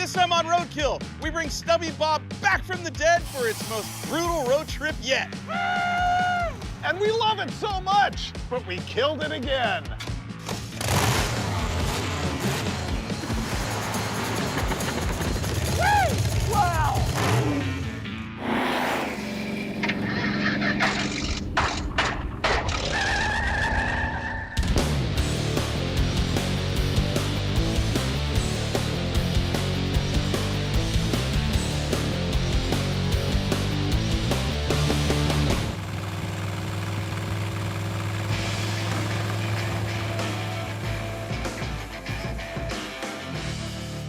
This time on Roadkill, we bring Stubby Bob back from the dead for its most brutal road trip yet. And we love it so much, but we killed it again. Woo! Wow!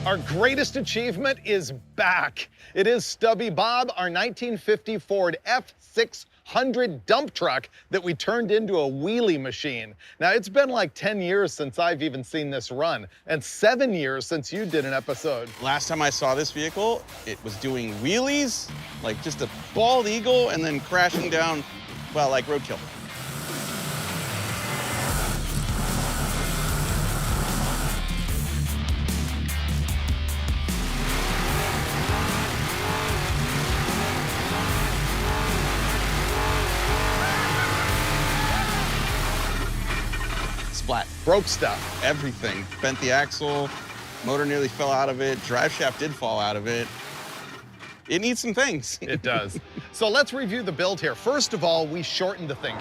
Our greatest achievement is back. It is Stubby Bob, our 1950 Ford F600 dump truck that we turned into a wheelie machine. Now, it's been like 10 years since I've even seen this run, and 7 years since you did an episode. Last time I saw this vehicle, it was doing wheelies, like just a bald eagle, and then crashing down, well, like Roadkill. Splat. Broke stuff. Everything. Bent the axle, motor nearly fell out of it, drive shaft did fall out of it. It needs some things. It does. So let's review the build here. First of all, we shortened the thing.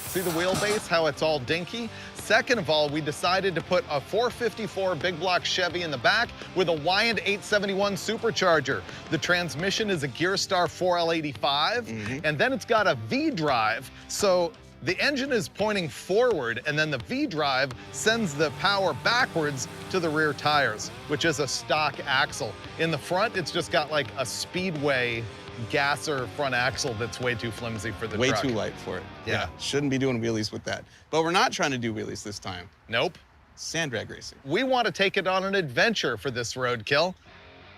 See the wheelbase, how it's all dinky? Second of all, we decided to put a 454 big block Chevy in the back with a Wyand 871 supercharger. The transmission is a Gearstar 4L85, and then it's got a V-drive, so the engine is pointing forward, and then the V-drive sends the power backwards to the rear tires, which is a stock axle. In the front, it's just got like a Speedway gasser front axle that's way too flimsy for the Way truck. too light for it. Yeah. Shouldn't be doing wheelies with that. But we're not trying to do wheelies this time. Nope. Sand drag racing. We want to take it on an adventure for this Roadkill.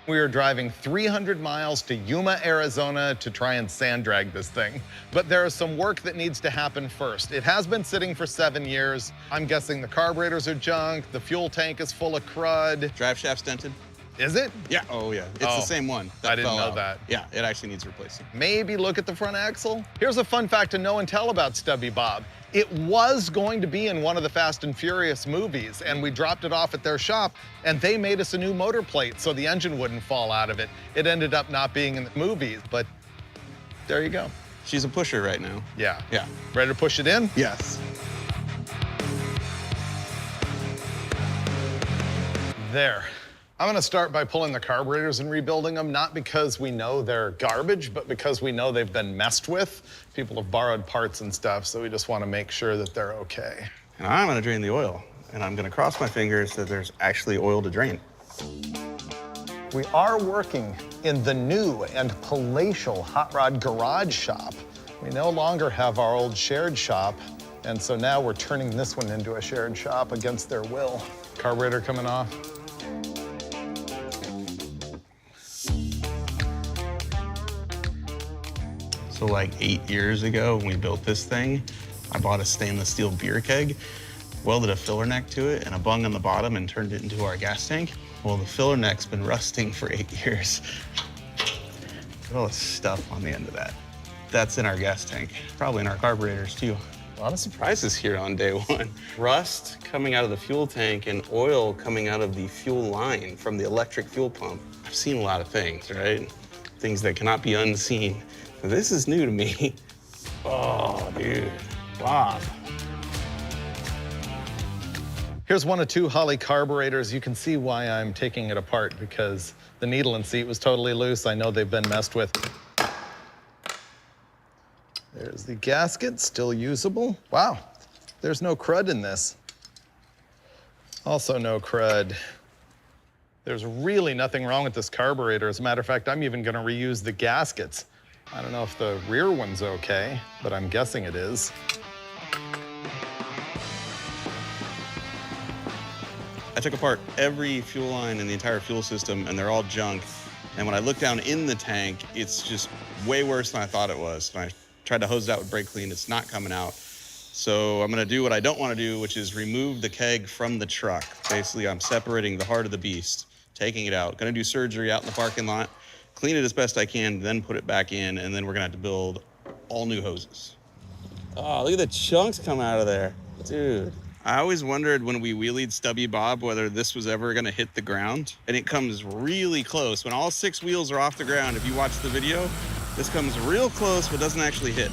We are driving 300 miles to Yuma, Arizona to try and sand drag this thing. But there is some work that needs to happen first. It has been sitting for 7 years. I'm guessing the carburetors are junk, the fuel tank is full of crud. Drive shaft stented. Is it? Yeah. Oh, yeah. It's the same one. I didn't fell know out. that. Yeah, it actually needs replacing. Maybe look at the front axle. Here's a fun fact to know and tell about Stubby Bob. It was going to be in one of the Fast and Furious movies, and we dropped it off at their shop, and they made us a new motor plate so the engine wouldn't fall out of it. It ended up not being in the movies, but there you go. She's a pusher right now. Yeah. Yeah. Ready to push it in? Yes. There. I'm gonna start by pulling the carburetors and rebuilding them, not because we know they're garbage, but because we know they've been messed with. People have borrowed parts and stuff, so we just wanna make sure that they're okay. And I'm gonna drain the oil, and I'm gonna cross my fingers that there's actually oil to drain. We are working in the new and palatial Hot Rod Garage shop. We no longer have our old shared shop, and so now we're turning this one into a shared shop against their will. Carburetor coming off. So like 8 years ago when we built this thing, I bought a stainless steel beer keg, welded a filler neck to it and a bung on the bottom and turned it into our gas tank. Well, the filler neck's been rusting for 8 years. Look at all the stuff on the end of that. That's in our gas tank, probably in our carburetors too. A lot of surprises here on day one. Rust coming out of the fuel tank and oil coming out of the fuel line from the electric fuel pump. I've seen a lot of things, right? Things that cannot be unseen. This is new to me. Oh, dude, Bob. Here's one of 2 Holley carburetors. You can see why I'm taking it apart, because the needle and seat was totally loose. I know they've been messed with. There's the gasket, still usable. Wow, there's no crud in this. Also no crud. There's really nothing wrong with this carburetor. As a matter of fact, I'm even gonna reuse the gaskets. I don't know if the rear one's okay, but I'm guessing it is. I took apart every fuel line in the entire fuel system, and they're all junk. And when I look down in the tank, it's just way worse than I thought it was. When I tried to hose it out with brake clean, it's not coming out. So I'm gonna do what I don't wanna do, which is remove the keg from the truck. Basically, I'm separating the heart of the beast, taking it out. Gonna do surgery out in the parking lot, clean it as best I can, then put it back in, and then we're gonna have to build all new hoses. Oh, look at the chunks come out of there. Dude. I always wondered when we wheelied Stubby Bob whether this was ever gonna hit the ground, and it comes really close. When all 6 wheels are off the ground, if you watch the video, this comes real close but doesn't actually hit.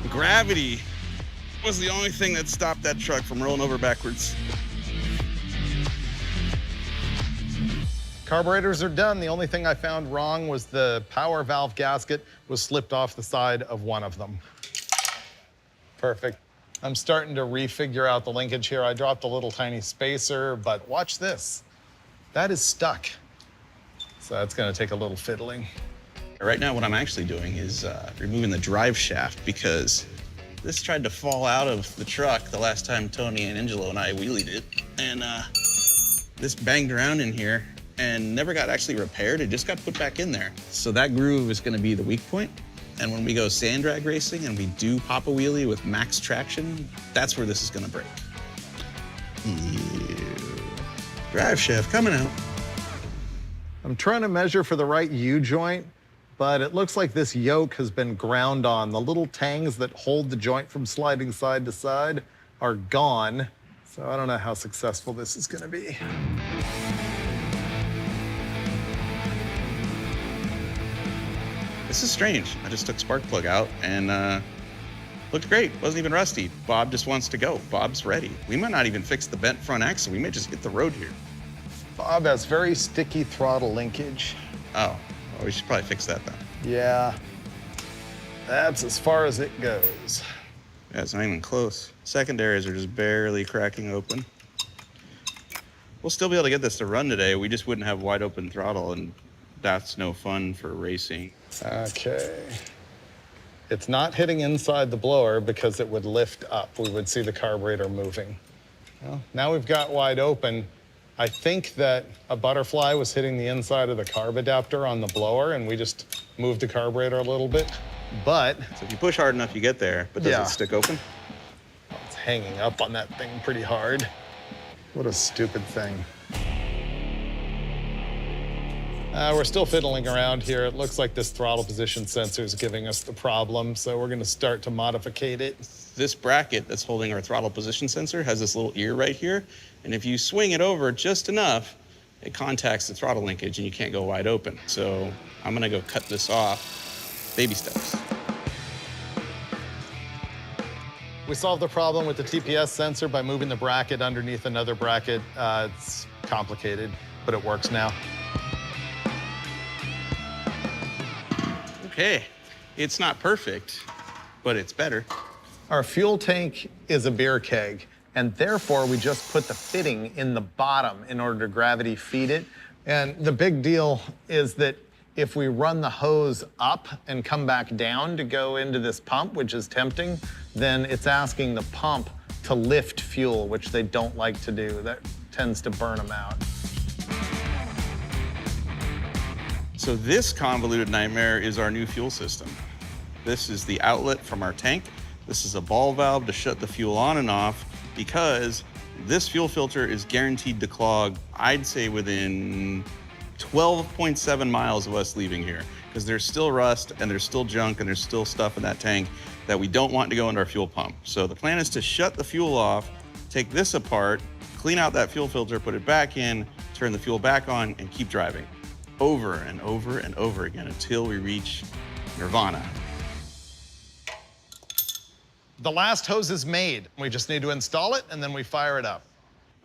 Gravity was the only thing that stopped that truck from rolling over backwards. Carburetors are done. The only thing I found wrong was the power valve gasket was slipped off the side of one of them. Perfect. I'm starting to refigure out the linkage here. I dropped a little tiny spacer, but watch this. That is stuck. So that's gonna take a little fiddling. Right now, what I'm actually doing is removing the drive shaft because this tried to fall out of the truck the last time Tony and Angelo and I wheelied it. And this banged around in here and never got actually repaired. It just got put back in there. So that groove is gonna be the weak point. And when we go sand drag racing and we do pop a wheelie with max traction, that's where this is gonna break. Ew. Drive shaft coming out. I'm trying to measure for the right U-joint, but it looks like this yoke has been ground on. The little tangs that hold the joint from sliding side to side are gone. So I don't know how successful this is gonna be. This is strange. I just took spark plug out and looked great. Wasn't even rusty. Bob just wants to go. Bob's ready. We might not even fix the bent front axle. We may just hit the road here. Bob has very sticky throttle linkage. Oh, well, we should probably fix that then. Yeah, that's as far as it goes. Yeah, it's not even close. Secondaries are just barely cracking open. We'll still be able to get this to run today. We just wouldn't have wide open throttle, and that's no fun for racing. Okay. It's not hitting inside the blower because it would lift up. We would see the carburetor moving. Well, now we've got wide open. I think that a butterfly was hitting the inside of the carb adapter on the blower, and we just moved the carburetor a little bit. But So if you push hard enough, you get there, but does Yeah. it stick open? it's hanging up on that thing pretty hard. What a stupid thing. We're still fiddling around here. It looks like this throttle position sensor is giving us the problem, so we're gonna start to modificate it. This bracket that's holding our throttle position sensor has this little ear right here, and if you swing it over just enough, it contacts the throttle linkage and you can't go wide open. So I'm gonna go cut this off, baby steps. We solved the problem with the TPS sensor by moving the bracket underneath another bracket. It's complicated, but it works now. Okay, it's not perfect, but it's better. Our fuel tank is a beer keg, and therefore we just put the fitting in the bottom in order to gravity feed it. And the big deal is that if we run the hose up and come back down to go into this pump, which is tempting, then it's asking the pump to lift fuel, which they don't like to do. That tends to burn them out. So this convoluted nightmare is our new fuel system. This is the outlet from our tank. This is a ball valve to shut the fuel on and off because this fuel filter is guaranteed to clog, I'd say within 12.7 miles of us leaving here, because there's still rust and there's still junk and there's still stuff in that tank that we don't want to go into our fuel pump. So the plan is to shut the fuel off, take this apart, clean out that fuel filter, put it back in, turn the fuel back on, and keep driving over and over and over again until we reach nirvana. The last hose is made. We just need to install it, and then we fire it up.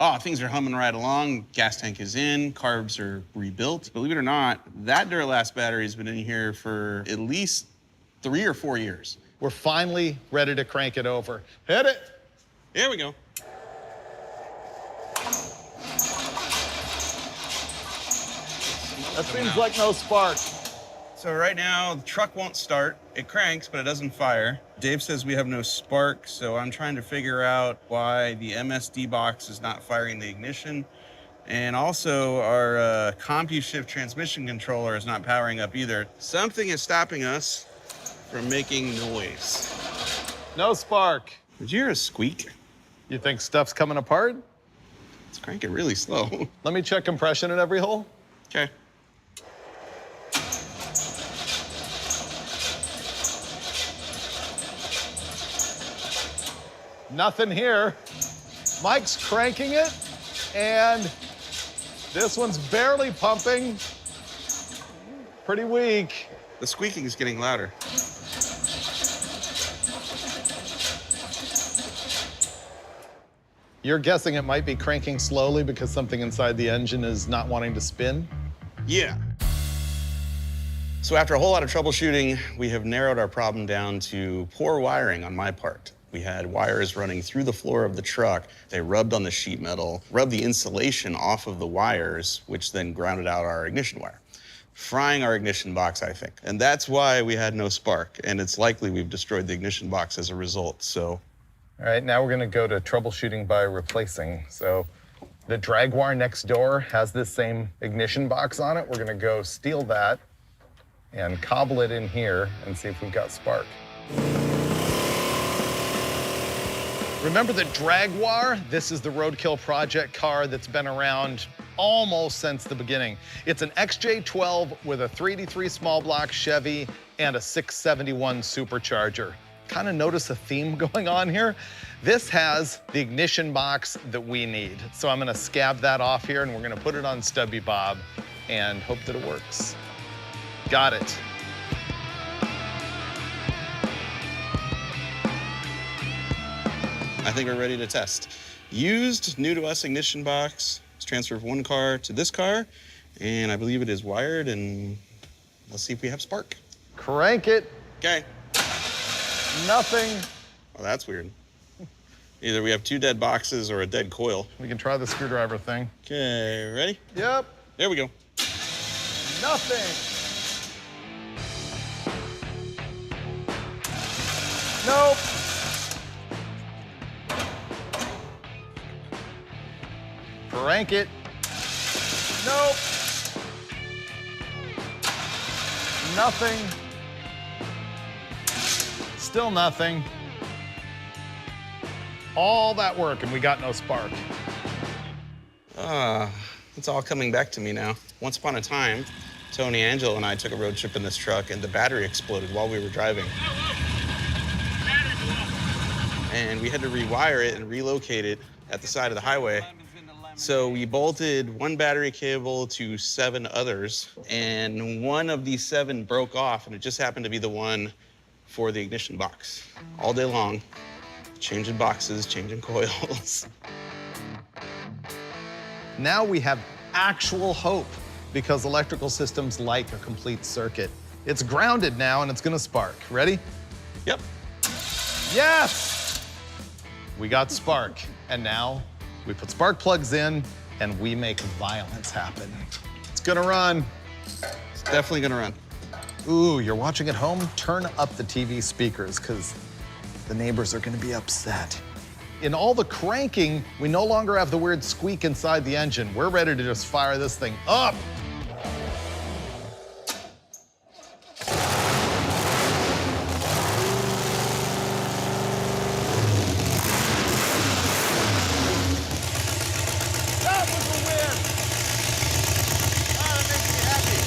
Oh, things are humming right along. Gas tank is in, carbs are rebuilt. Believe it or not, that Duralast battery has been in here for at least 3 or 4 years. We're finally ready to crank it over. Hit it. Here we go. That seems like no spark. So right now, the truck won't start. It cranks, but it doesn't fire. Dave says we have no spark, so I'm trying to figure out why the MSD box is not firing the ignition. And also our CompuShift transmission controller is not powering up either. Something is stopping us from making noise. No spark. Did you hear a squeak? You think stuff's coming apart? Let's crank it really slow. Let me check compression at every hole. Okay. Nothing here. Mike's cranking it, and this one's barely pumping. Pretty weak. The squeaking is getting louder. You're guessing it might be cranking slowly because something inside the engine is not wanting to spin? Yeah. So after a whole lot of troubleshooting, we have narrowed our problem down to poor wiring on my part. We had wires running through the floor of the truck. They rubbed on the sheet metal, rubbed the insulation off of the wires, which then grounded out our ignition wire, frying our ignition box, I think. And that's why we had no spark. And it's likely we've destroyed the ignition box as a result, so. All right, now we're gonna go to troubleshooting by replacing. So the drag wire next door has this same ignition box on it. We're gonna go steal that and cobble it in here and see if we've got spark. Remember the Dragwar? This is the Roadkill project car that's been around almost since the beginning. It's an XJ12 with a 383 small block Chevy and a 671 supercharger. Kind of notice a theme going on here. This has the ignition box that we need. So I'm gonna scab that off here and we're gonna put it on Stubby Bob and hope that it works. Got it. I think we're ready to test. Used, new to us ignition box. Let's transfer from one car to this car, and I believe it is wired, and let's see if we have spark. Crank it. Okay. Nothing. Oh, that's weird. Either we have two dead boxes or a dead coil. We can try the screwdriver thing. Okay, ready? Yep. There we go. Nothing. Nope. Crank it. Nope. Nothing. Still nothing. All that work and we got no spark. It's all coming back to me now. Once upon a time, Tony, Angela, and I took a road trip in this truck and the battery exploded while we were driving. And we had to rewire it and relocate it at the side of the highway. So we bolted one battery cable to 7 others, and one of these 7 broke off, and it just happened to be the one for the ignition box. All day long, changing boxes, changing coils. Now we have actual hope because electrical systems like a complete circuit. It's grounded now and it's gonna spark. Ready? Yep. Yes! We got spark, and now we put spark plugs in and we make violence happen. It's gonna run. It's definitely gonna run. Ooh, you're watching at home? Turn up the TV speakers because the neighbors are gonna be upset. In all the cranking, we no longer have the weird squeak inside the engine. We're ready to just fire this thing up. That was a win. That makes me happy.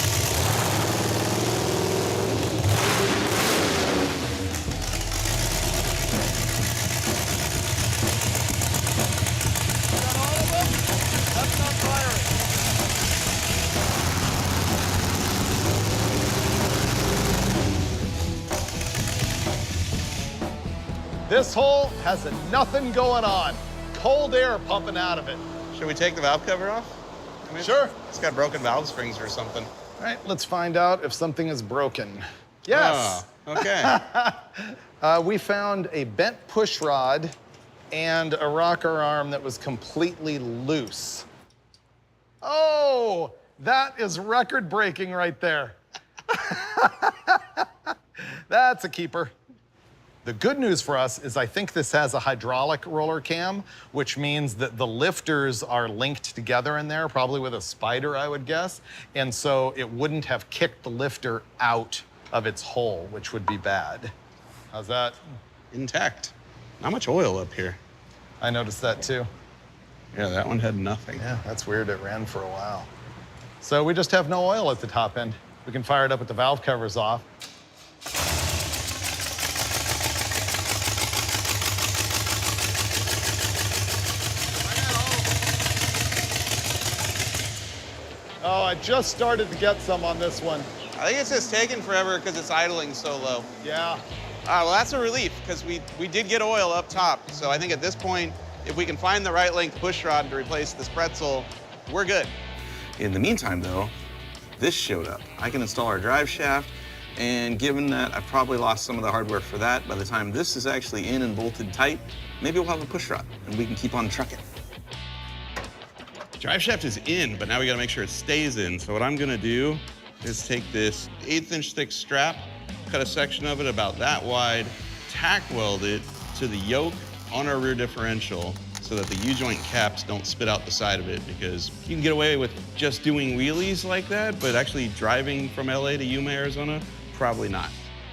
Got all of them? That's not firing. This hole has nothing going on. Cold air pumping out of it. Should we take the valve cover off? I mean, Sure. It's got broken valve springs or something. All right, let's find out if something is broken. Yes. Oh, okay. We found a bent push rod and a rocker arm that was completely loose. Oh, that is record breaking right there. That's a keeper. The good news for us is I think this has a hydraulic roller cam, which means that the lifters are linked together in there, probably with a spider, I would guess. And so it wouldn't have kicked the lifter out of its hole, which would be bad. How's that? Intact. Not much oil up here. I noticed that too. Yeah, that one had nothing. Yeah, that's weird. It ran for a while. So we just have no oil at the top end. We can fire it up with the valve covers off. Oh, I just started to get some on this one. I think it's just taking forever because it's idling so low. Yeah. Well, that's a relief because we did get oil up top. So I think at this point, if we can find the right length push rod to replace this pretzel, we're good. In the meantime, though, this showed up. I can install our drive shaft, and given that I've probably lost some of the hardware for that, by the time this is actually in and bolted tight, maybe we'll have a push rod and we can keep on trucking. Drive shaft is in, but now we gotta make sure it stays in. So what I'm gonna do is take this 1/8 inch thick strap, cut a section of it about that wide, tack weld it to the yoke on our rear differential so that the U-joint caps don't spit out the side of it, because you can get away with just doing wheelies like that, but actually driving from LA to Yuma, Arizona, probably not.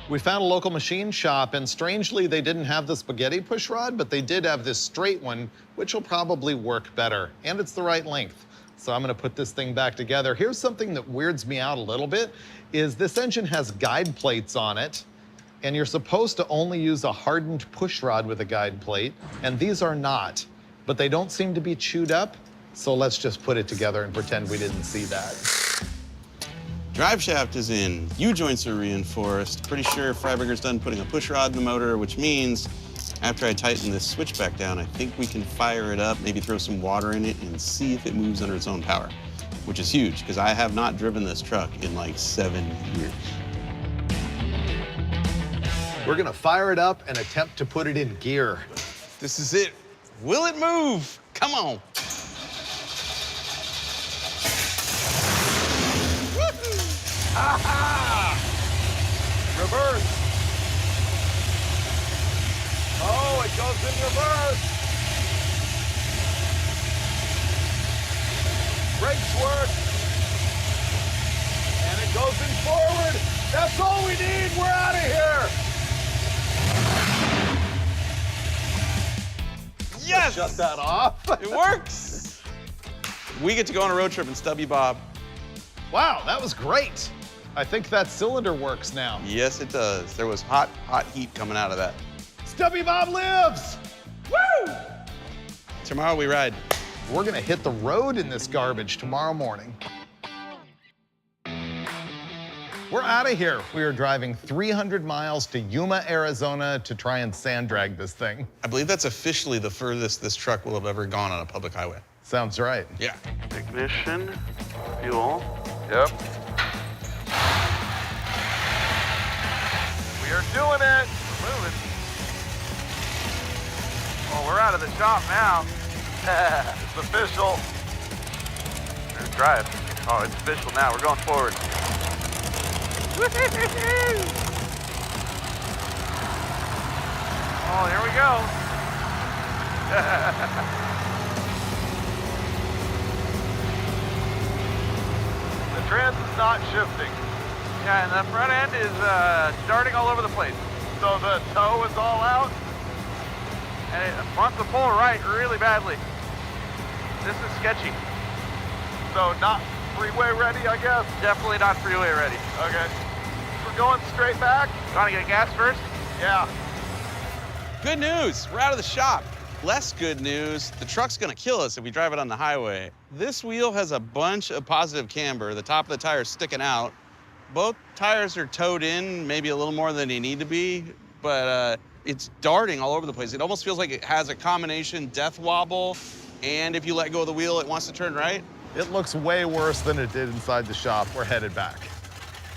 We found a local machine shop, and strangely, they didn't have the spaghetti push rod, but they did have this straight one, which will probably work better, and it's the right length. So I'm gonna put this thing back together. Here's something that weirds me out a little bit, is this engine has guide plates on it, and you're supposed to only use a hardened push rod with a guide plate, and these are not, but they don't seem to be chewed up, so let's just put it together and pretend we didn't see that. Drive shaft is in, U-joints are reinforced. Pretty sure Freiberger's done putting a push rod in the motor, which means after I tighten this switch back down, I think we can fire it up, maybe throw some water in it and see if it moves under its own power, which is huge because I have not driven this truck in like 7 years. We're gonna fire it up and attempt to put it in gear. This is it. Will it move? Come on. Aha! Reverse. Oh, it goes in reverse. Brakes work. And it goes in forward. That's all we need. We're out of here. Yes! Shut that off. It works. We get to go on a road trip in Stubby Bob. Wow, that was great. I think that cylinder works now. Yes, it does. There was hot, hot heat coming out of that. Stubby Bob lives! Woo! Tomorrow we ride. We're gonna hit the road in this garbage tomorrow morning. We're out of here. We are driving 300 miles to Yuma, Arizona to try and sand drag this thing. I believe that's officially the furthest this truck will have ever gone on a public highway. Sounds right. Yeah. Ignition, fuel. Yep. We are doing it. We're moving. Oh, we're out of the shop now. It's official. There's drive. Oh, it's official now. We're going forward. Oh, here we go. The trans is not shifting. Yeah, and the front end is darting all over the place. So the toe is all out? And it wants to pull right really badly. This is sketchy. So not freeway ready, I guess? Definitely not freeway ready. Okay. We're going straight back? You want to get gas first? Yeah. Good news, we're out of the shop. Less good news, the truck's gonna kill us if we drive it on the highway. This wheel has a bunch of positive camber. The top of the tire's sticking out. Both tires are towed in, maybe a little more than they need to be, but it's darting all over the place. It almost feels like it has a combination death wobble, and if you let go of the wheel, it wants to turn right. It looks way worse than it did inside the shop. We're headed back.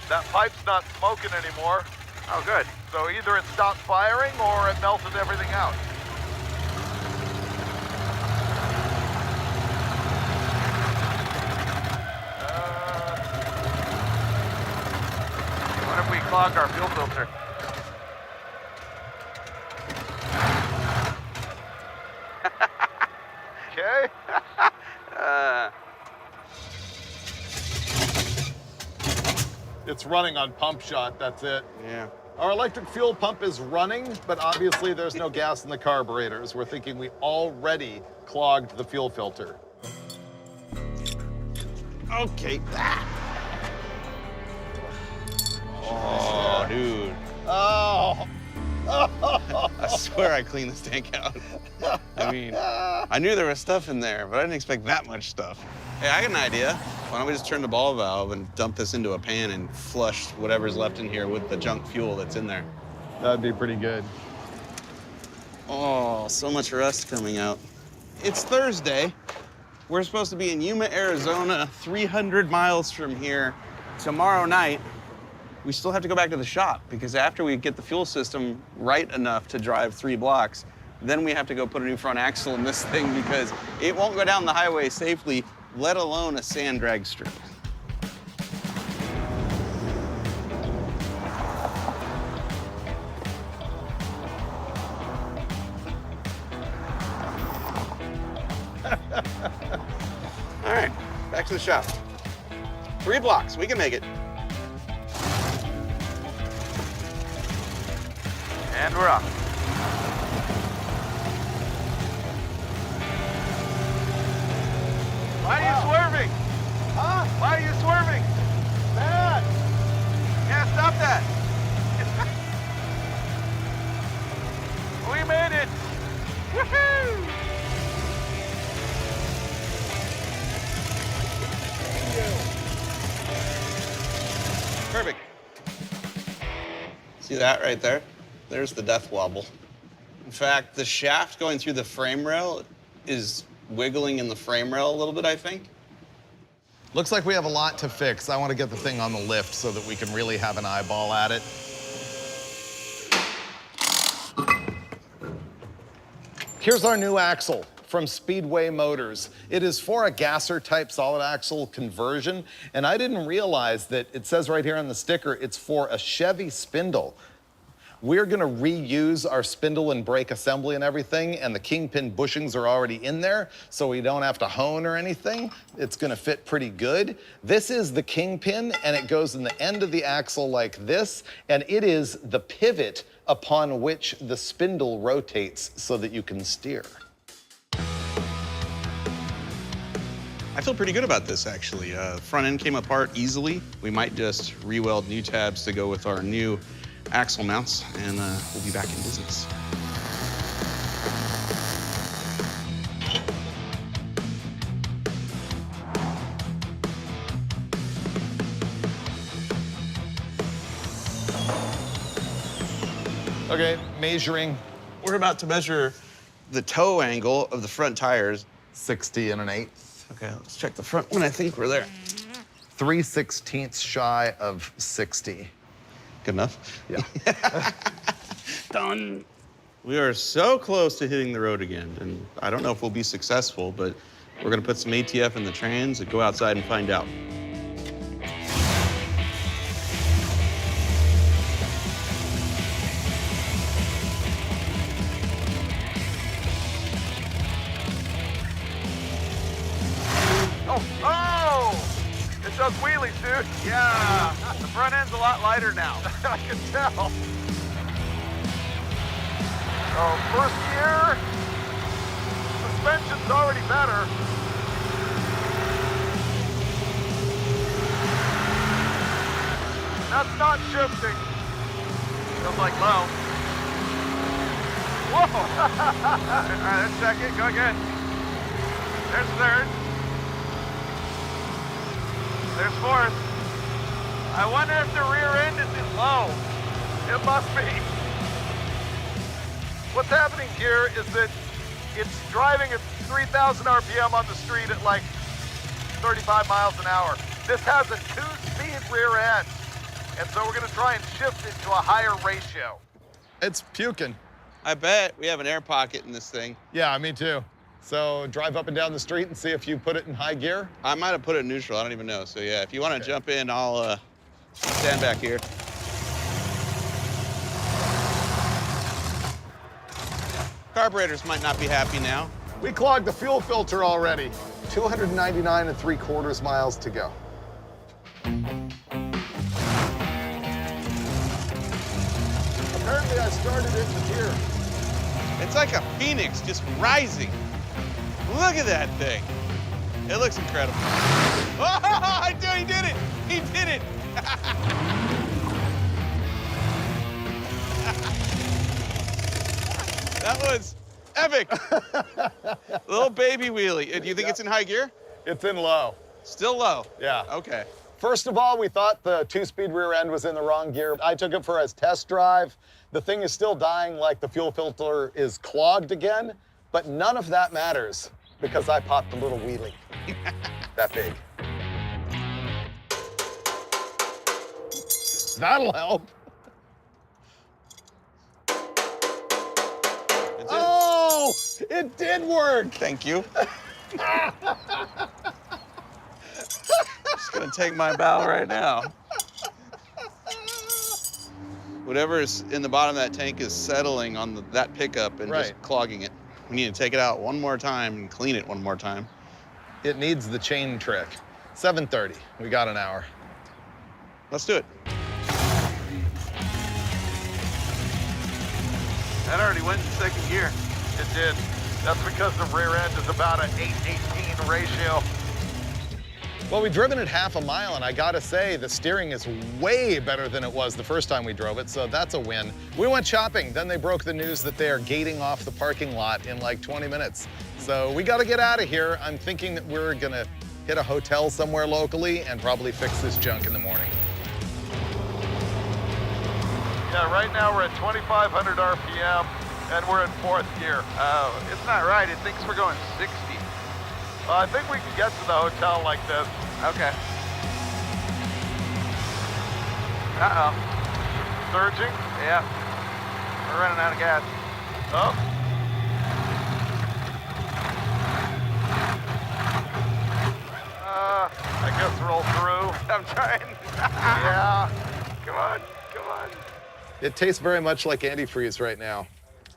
That pipe's not smoking anymore. Oh, good. So either it stopped firing or it melted everything out. What if we clogged our fuel filter? Okay. It's running on pump shot, that's it. Yeah. Our electric fuel pump is running, but obviously there's no gas in the carburetors. We're thinking we already clogged the fuel filter. Okay. Oh, dude. Oh. I swear I cleaned this tank out. I mean, I knew there was stuff in there, but I didn't expect that much stuff. Hey, I got an idea. Why don't we just turn the ball valve and dump this into a pan and flush whatever's left in here with the junk fuel that's in there? That'd be pretty good. Oh, so much rust coming out. It's Thursday. We're supposed to be in Yuma, Arizona, 300 miles from here tomorrow night. We still have to go back to the shop because after we get the fuel system right enough to drive 3 blocks, then we have to go put a new front axle in this thing because it won't go down the highway safely, let alone a sand drag strip. All right, back to the shop. 3 blocks, we can make it. And we're off. Why are you swerving? Huh? Why are you swerving? Bad. Yeah, stop that. We made it. Woohoo! Perfect. See that right there? There's the death wobble. In fact, the shaft going through the frame rail is wiggling in the frame rail a little bit, I think. Looks like we have a lot to fix. I want to get the thing on the lift so that we can really have an eyeball at it. Here's our new axle from Speedway Motors. It is for a gasser type solid axle conversion, and I didn't realize that it says right here on the sticker, it's for a Chevy spindle. We're gonna reuse our spindle and brake assembly and everything, and the kingpin bushings are already in there, so we don't have to hone or anything. It's gonna fit pretty good. This is the kingpin, and it goes in the end of the axle like this, and it is the pivot upon which the spindle rotates so that you can steer. I feel pretty good about this, actually. Front end came apart easily. We might just re-weld new tabs to go with our new axle mounts, and we'll be back in business. Okay, measuring. We're about to measure the toe angle of the front tires. 60 and an 1/8. Okay, let's check the front one. I think we're there. 3/16 shy of 60. Good enough? Yeah. Done. We are so close to hitting the road again, and I don't know if we'll be successful, but we're gonna put some ATF in the trans and go outside and find out. It does wheelies, dude. Yeah. The front end's a lot lighter now. I can tell. Oh, first gear. Suspension's already better. That's not shifting. Feels like low. Whoa. All right, let's check it. Go again. There's third. There's fourth. I wonder if the rear end is in low. It must be. What's happening here is that it's driving at 3,000 RPM on the street at like 35 miles an hour. This has a 2-speed rear end. And so we're gonna try and shift it to a higher ratio. It's puking. I bet we have an air pocket in this thing. Yeah, me too. So drive up and down the street and see if you put it in high gear. I might have put it in neutral, I don't even know. So yeah, if you want to jump in, I'll stand back here. Carburetors might not be happy now. We clogged the fuel filter already. 299 3/4 miles to go. Apparently I started it in gear. It's like a phoenix just rising. Look at that thing. It looks incredible. Oh, he did it. He did it. That was epic. Little baby wheelie. Do you think it's in high gear? It's in low. Still low? Yeah. Okay. First of all, we thought the 2-speed rear end was in the wrong gear. I took it for a test drive. The thing is still dying like the fuel filter is clogged again, but none of that matters because I popped a little wheelie. That big. That'll help. Oh, it did work. Thank you. Just gonna take my bow right now. Whatever is in the bottom of that tank is settling on that pickup and just clogging it. We need to take it out one more time and clean it one more time. It needs the chain trick. 7:30, we got an hour. Let's do it. That already went in second gear. It did. That's because the rear end is about an 8:18 ratio. Well, we've driven it half a mile, and I gotta say, the steering is way better than it was the first time we drove it, so that's a win. We went shopping, then they broke the news that they are gating off the parking lot in like 20 minutes. So we gotta get out of here. I'm thinking that we're gonna hit a hotel somewhere locally and probably fix this junk in the morning. Yeah, right now we're at 2,500 RPM, and we're in fourth gear. It's not right. It thinks we're going 60. I think we can get to the hotel like this. Okay. Uh-oh. Surging? Yeah. We're running out of gas. Oh. I guess roll through. I'm trying. Yeah. Come on. Come on. It tastes very much like antifreeze right now.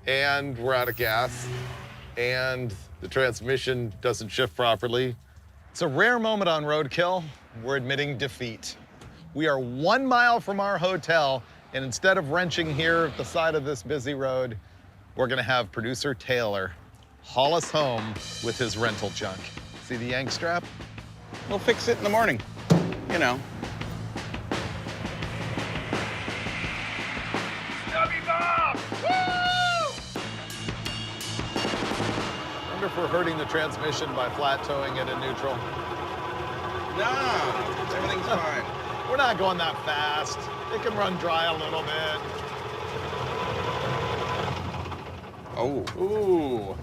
And we're out of gas. And the transmission doesn't shift properly. It's a rare moment on Roadkill. We're admitting defeat. We are 1 mile from our hotel, and instead of wrenching here at the side of this busy road, we're gonna have producer Taylor haul us home with his rental junk. See the yank strap? We'll fix it in the morning, you know. Stubby Bob! Woo! I wonder if we're hurting the transmission by flat towing it in neutral. No, everything's fine. We're not going that fast. It can run dry a little bit. Oh. Ooh,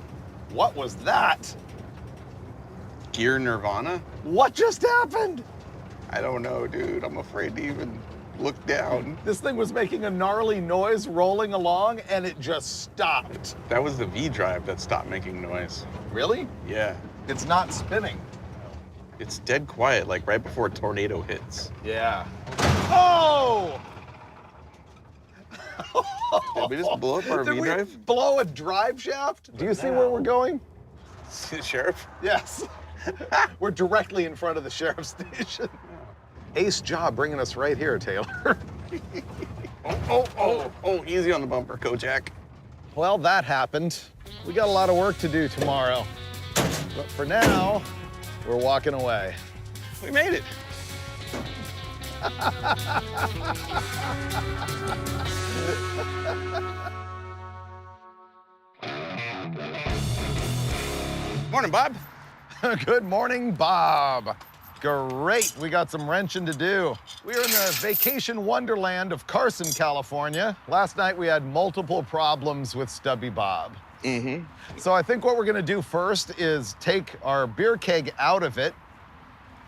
what was that? Gear Nirvana? What just happened? I don't know, dude. I'm afraid to even look down. This thing was making a gnarly noise rolling along, and it just stopped. That was the V-drive that stopped making noise. Really? Yeah. It's not spinning. It's dead quiet, like right before a tornado hits. Yeah. Oh! Did we just blow up our Did V-drive? we blow a drive shaft? Do you see where we're going? Sheriff? Yes. We're directly in front of the sheriff's station. Ace job bringing us right here, Taylor. Oh, easy on the bumper, Kojak. Well, that happened. We got a lot of work to do tomorrow. But for now, we're walking away. We made it. Morning, Bob. Good morning, Bob. Great, we got some wrenching to do. We are in the vacation wonderland of Carson, California. Last night we had multiple problems with Stubby Bob. Mm-hmm. So I think what we're gonna do first is take our beer keg out of it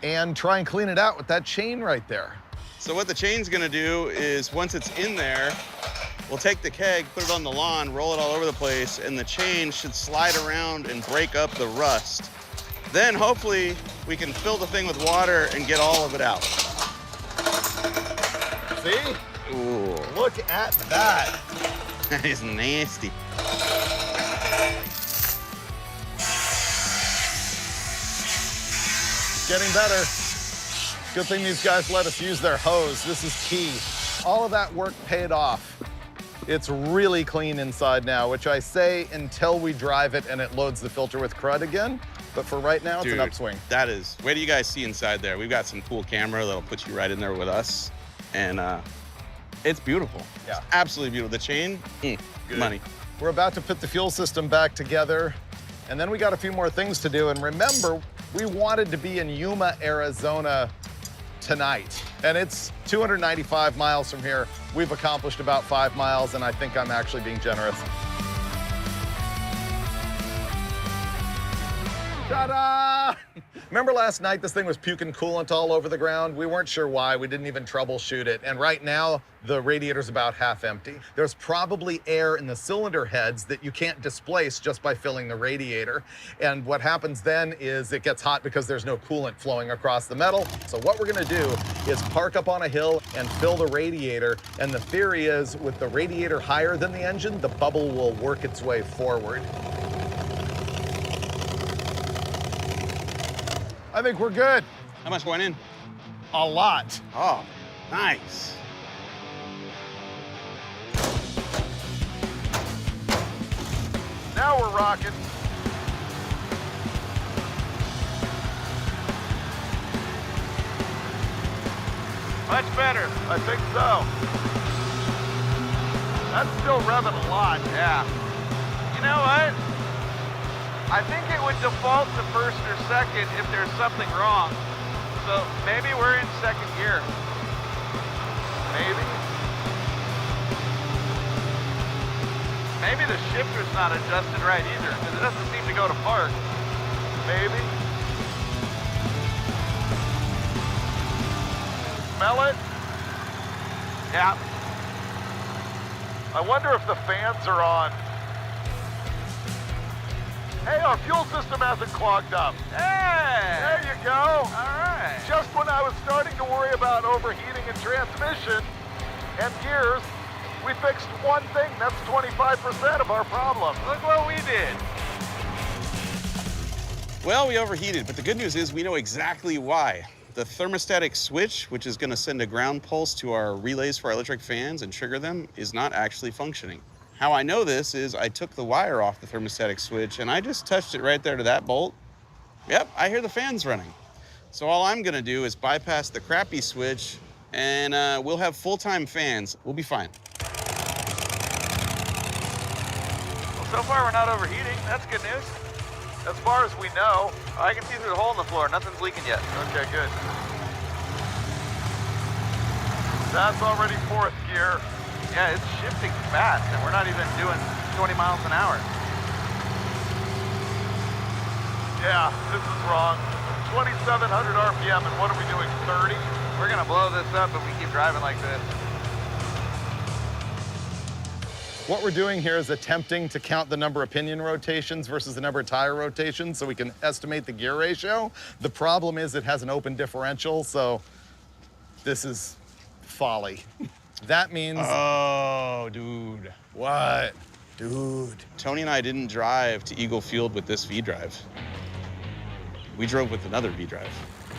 and try and clean it out with that chain right there. So what the chain's gonna do is once it's in there, we'll take the keg, put it on the lawn, roll it all over the place, and the chain should slide around and break up the rust. Then hopefully we can fill the thing with water and get all of it out. See? Ooh. Look at that. That is nasty. Getting better. Good thing these guys let us use their hose. This is key. All of that work paid off. It's really clean inside now, which I say until we drive it and it loads the filter with crud again. But for right now, Dude, it's an upswing. That is, wait till you guys see inside there. We've got some cool camera that'll put you right in there with us. And it's beautiful. Yeah. It's absolutely beautiful. The chain, money. We're about to put the fuel system back together, and then we got a few more things to do. And remember, we wanted to be in Yuma, Arizona tonight. And it's 295 miles from here. We've accomplished about 5 miles, and I think I'm actually being generous. Ta-da! Remember last night this thing was puking coolant all over the ground? We weren't sure why. We didn't even troubleshoot it. And right now, the radiator's about half empty. There's probably air in the cylinder heads that you can't displace just by filling the radiator. And what happens then is it gets hot because there's no coolant flowing across the metal. So what we're gonna do is park up on a hill and fill the radiator. And the theory is with the radiator higher than the engine, the bubble will work its way forward. I think we're good. How much went in? A lot. Oh, nice. Now we're rocking. Much better. I think so. That's still revving a lot. Yeah. You know what? I think it would default to first or second if there's something wrong. So maybe we're in second gear. Maybe. Maybe the shifter's not adjusted right either, because it doesn't seem to go to park. Maybe. Smell it? Yeah. I wonder if the fans are on. Hey, our fuel system hasn't clogged up. Hey! There you go. All right. Just when I was starting to worry about overheating and transmission and gears, we fixed one thing. That's 25% of our problem. Look what we did. Well, we overheated, but the good news is we know exactly why. The thermostatic switch, which is gonna send a ground pulse to our relays for our electric fans and trigger them, is not actually functioning. How I know this is I took the wire off the thermostatic switch and I just touched it right there to that bolt. Yep, I hear the fans running. So all I'm gonna do is bypass the crappy switch and we'll have full-time fans. We'll be fine. Well, so far we're not overheating. That's good news. As far as we know. I can see through the hole in the floor. Nothing's leaking yet. Okay, good. That's already fourth gear. Yeah, it's shifting fast, and we're not even doing 20 miles an hour. Yeah, this is wrong. 2,700 RPM, and what are we doing, 30? We're gonna blow this up if we keep driving like this. What we're doing here is attempting to count the number of pinion rotations versus the number of tire rotations so we can estimate the gear ratio. The problem is it has an open differential, so this is folly. That means... Oh, dude. What? Dude. Tony and I didn't drive to Eagle Field with this V-Drive. We drove with another V-Drive.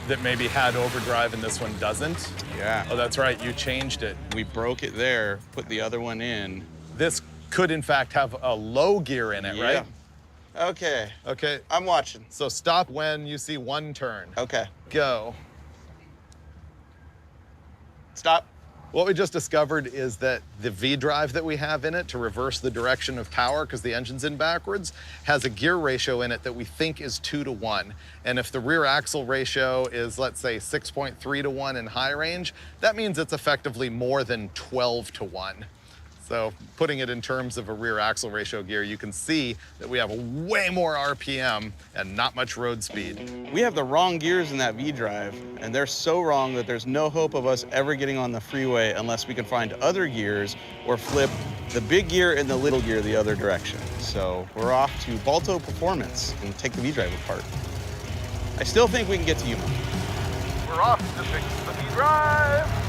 That maybe had overdrive and this one doesn't? Yeah. Oh, that's right, you changed it. We broke it there, put the other one in. This could, in fact, have a low gear in it, right? Okay. Okay. I'm watching. So stop when you see one turn. Okay. Go. Stop. What we just discovered is that the V-drive that we have in it to reverse the direction of power because the engine's in backwards has a gear ratio in it that we think is 2-to-1. And if the rear axle ratio is, let's say, 6.3-to-1 in high range, that means it's effectively more than 12-to-1. So putting it in terms of a rear axle ratio gear, you can see that we have way more RPM and not much road speed. We have the wrong gears in that V-Drive, and they're so wrong that there's no hope of us ever getting on the freeway unless we can find other gears or flip the big gear and the little gear the other direction. So we're off to Balto Performance and take the V-Drive apart. I still think we can get to Yuma. We're off to fix the V-Drive.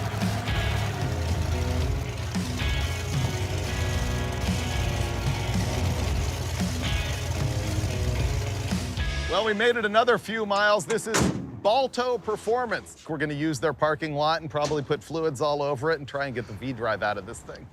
Well, we made it another few miles. This is Balto Performance. We're gonna use their parking lot and probably put fluids all over it and try and get the V-Drive out of this thing.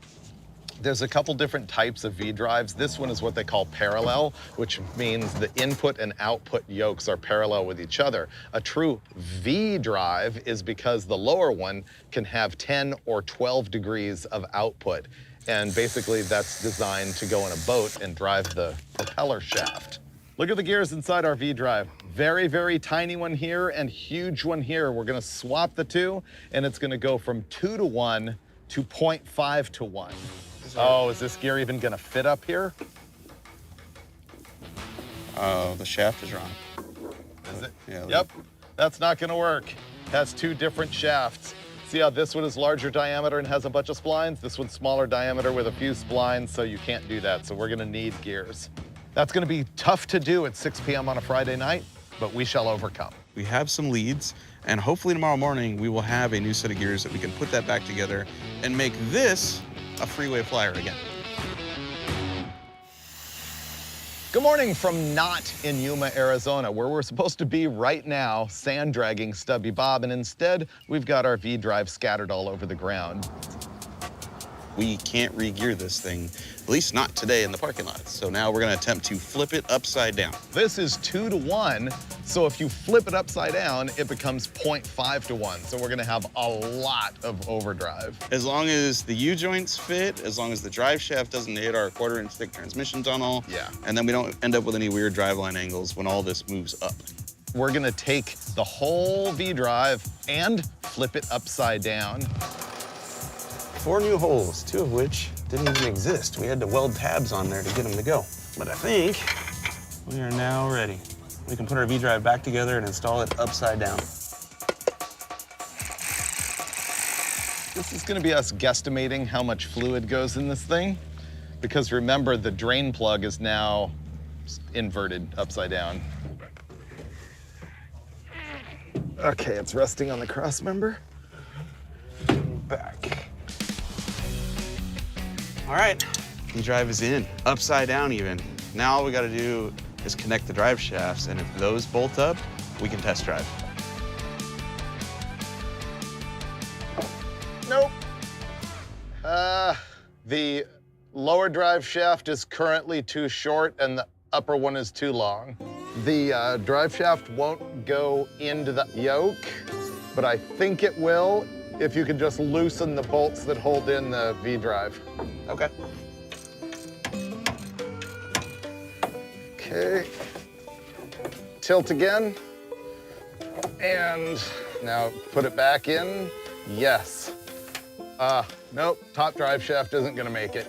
There's a couple different types of V-drives. This one is what they call parallel, which means the input and output yokes are parallel with each other. A true V-drive is because the lower one can have 10 or 12 degrees of output. And basically that's designed to go in a boat and drive the propeller shaft. Look at the gears inside our V-drive. Very, very tiny one here and huge one here. We're gonna swap the two and it's gonna go from 2 to 1 to 0.5 to 1. Oh, is this gear even gonna fit up here? Oh, the shaft is wrong. Is it? Yeah. Yep, that's not gonna work. It has two different shafts. See how this one is larger diameter and has a bunch of splines? This one's smaller diameter with a few splines, so you can't do that. So we're gonna need gears. That's gonna be tough to do at 6 p.m. on a Friday night, but we shall overcome. We have some leads, and hopefully tomorrow morning we will have a new set of gears that we can put that back together and make this a freeway flyer again. Good morning from not in Yuma, Arizona, where we're supposed to be right now, sand dragging Stubby Bob, and instead we've got our V-drive scattered all over the ground. We can't re-gear this thing, at least not today in the parking lot. So now we're gonna attempt to flip it upside down. This is 2 to 1, so if you flip it upside down, it becomes 0.5 to 1. So we're gonna have a lot of overdrive. As long as the U-joints fit, as long as the drive shaft doesn't hit our 1/4-inch thick transmission tunnel, Yeah. and then we don't end up with any weird driveline angles when all this moves up. We're gonna take the whole V-drive and flip it upside down. 4 new holes, 2 of which didn't even exist. We had to weld tabs on there to get them to go. But I think we are now ready. We can put our V-drive back together and install it upside down. This is gonna be us guesstimating how much fluid goes in this thing, because remember, the drain plug is now inverted upside down. Okay, it's resting on the cross member. Back. All right, V-drive is in, upside down even. Now all we gotta do is connect the drive shafts, and if those bolt up, we can test drive. Nope. The lower drive shaft is currently too short and the upper one is too long. The drive shaft won't go into the yoke, but I think it will if you can just loosen the bolts that hold in the V-drive. Okay. Okay. Tilt again. And now put it back in. Yes. Nope, top drive shaft isn't gonna make it.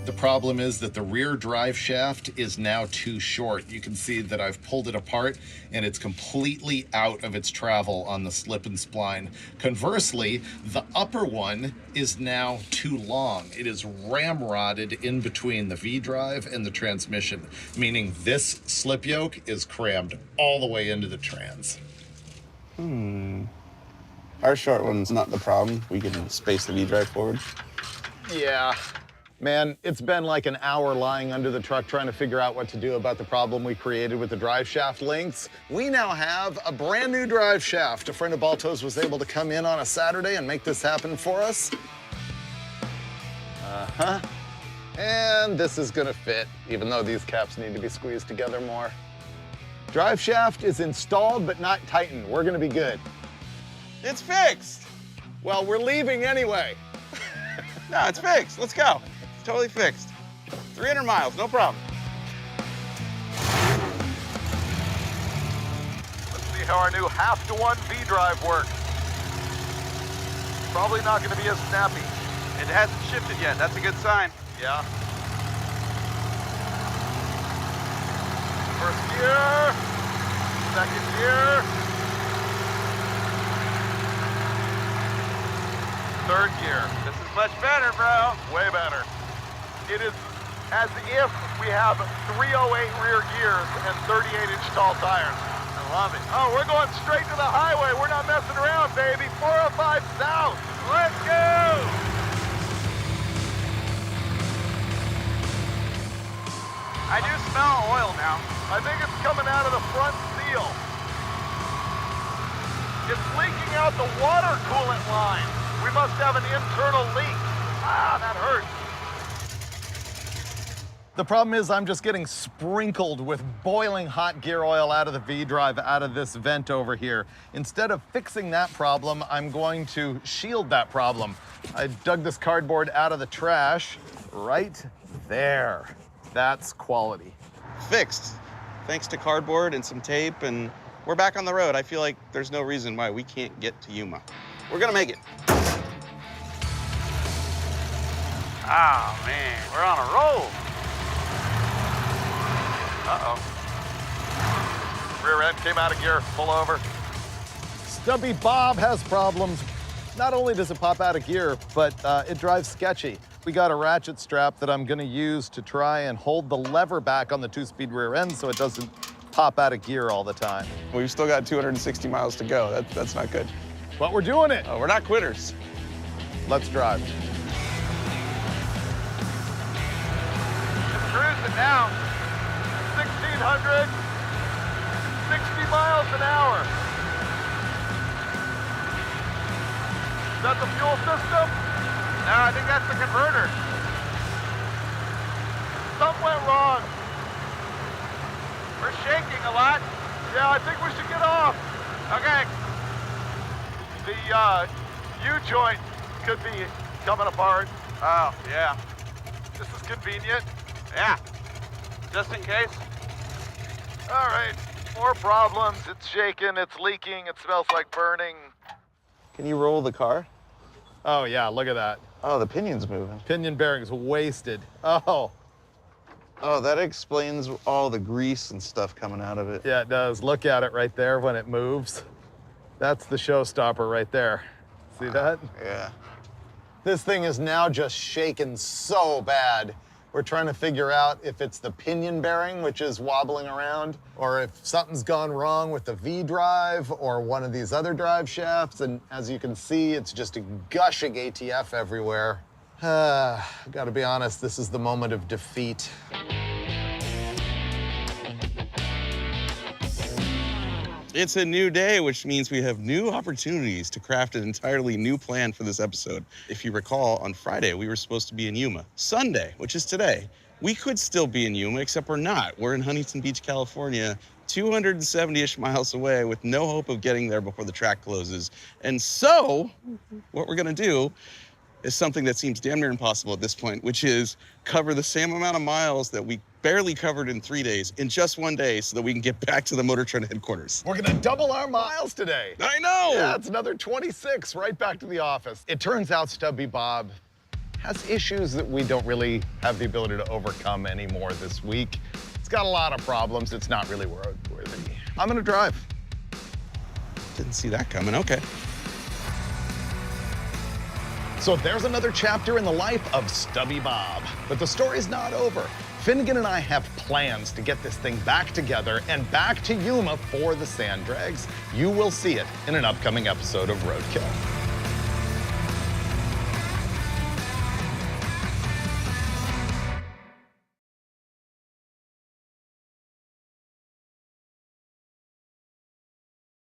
The problem is that the rear drive shaft is now too short. You can see that I've pulled it apart and it's completely out of its travel on the slip and spline. Conversely, the upper one is now too long. It is ramrodded in between the V-drive and the transmission, meaning this slip yoke is crammed all the way into the trans. Our short one's not the problem. We can space the V-drive forward. Yeah. Man, it's been like an hour lying under the truck trying to figure out what to do about the problem we created with the drive shaft lengths. We now have a brand new drive shaft. A friend of Balto's was able to come in on a Saturday and make this happen for us. And this is gonna fit, even though these caps need to be squeezed together more. Drive shaft is installed but not tightened. We're gonna be good. It's fixed. Well, we're leaving anyway. No, it's fixed. Let's go. It's totally fixed. 300 miles, no problem. Let's see how our new half-to-1 V-drive works. Probably not going to be as snappy. It hasn't shifted yet. That's a good sign. Yeah. First gear. Second gear. Third gear. This is much better, bro. Way better. It is as if we have 308 rear gears and 38-inch tall tires. I love it. Oh, we're going straight to the highway. We're not messing around, baby. 405 south. Let's go! I do smell oil now. I think it's coming out of the front seal. It's leaking out the water coolant line. We must have an internal leak. Ah, that hurts. The problem is I'm just getting sprinkled with boiling hot gear oil out of the V-drive, out of this vent over here. Instead of fixing that problem, I'm going to shield that problem. I dug this cardboard out of the trash right there. That's quality. Fixed. Thanks to cardboard and some tape, and we're back on the road. I feel like there's no reason why we can't get to Yuma. We're gonna make it. Oh, man, we're on a roll. Uh-oh. Rear end came out of gear, pull over. Stubby Bob has problems. Not only does it pop out of gear, but it drives sketchy. We got a ratchet strap that I'm gonna use to try and hold the lever back on the 2-speed rear end so it doesn't pop out of gear all the time. We've still got 260 miles to go. That's not good. But we're doing it. We're not quitters. Let's drive. It's cruising now. 1,660 miles an hour. Is that the fuel system? No, I think that's the converter. Something went wrong. We're shaking a lot. Yeah, I think we should get off. Okay. The U-joint could be coming apart. Oh, yeah. This is convenient. Yeah. Just in case. All right. More problems. It's shaking. It's leaking. It smells like burning. Can you roll the car? Oh yeah, look at that. Oh, the pinion's moving. Pinion bearing's wasted. Oh. Oh, that explains all the grease and stuff coming out of it. Yeah, it does. Look at it right there when it moves. That's the showstopper right there. See that? Yeah. This thing is now just shaking so bad. We're trying to figure out if it's the pinion bearing, which is wobbling around, or if something's gone wrong with the V-drive or one of these other drive shafts. And as you can see, it's just gushing ATF everywhere. Gotta be honest, this is the moment of defeat. It's a new day, which means we have new opportunities to craft an entirely new plan for this episode. If you recall, on Friday, we were supposed to be in Yuma. Sunday, which is today, we could still be in Yuma, except we're not. We're in Huntington Beach, California, 270-ish miles away with no hope of getting there before the track closes. And so, what we're gonna do is something that seems damn near impossible at this point, which is cover the same amount of miles that we barely covered in 3 days in just one day so that we can get back to the MotorTrend headquarters. We're gonna double our miles today. I know! Yeah, it's another 26 right back to the office. It turns out Stubby Bob has issues that we don't really have the ability to overcome anymore this week. It's got a lot of problems. It's not really roadworthy. I'm gonna drive. Didn't see that coming, okay. So there's another chapter in the life of Stubby Bob. But the story's not over. Finnegan and I have plans to get this thing back together and back to Yuma for the sand drags. You will see it in an upcoming episode of Roadkill.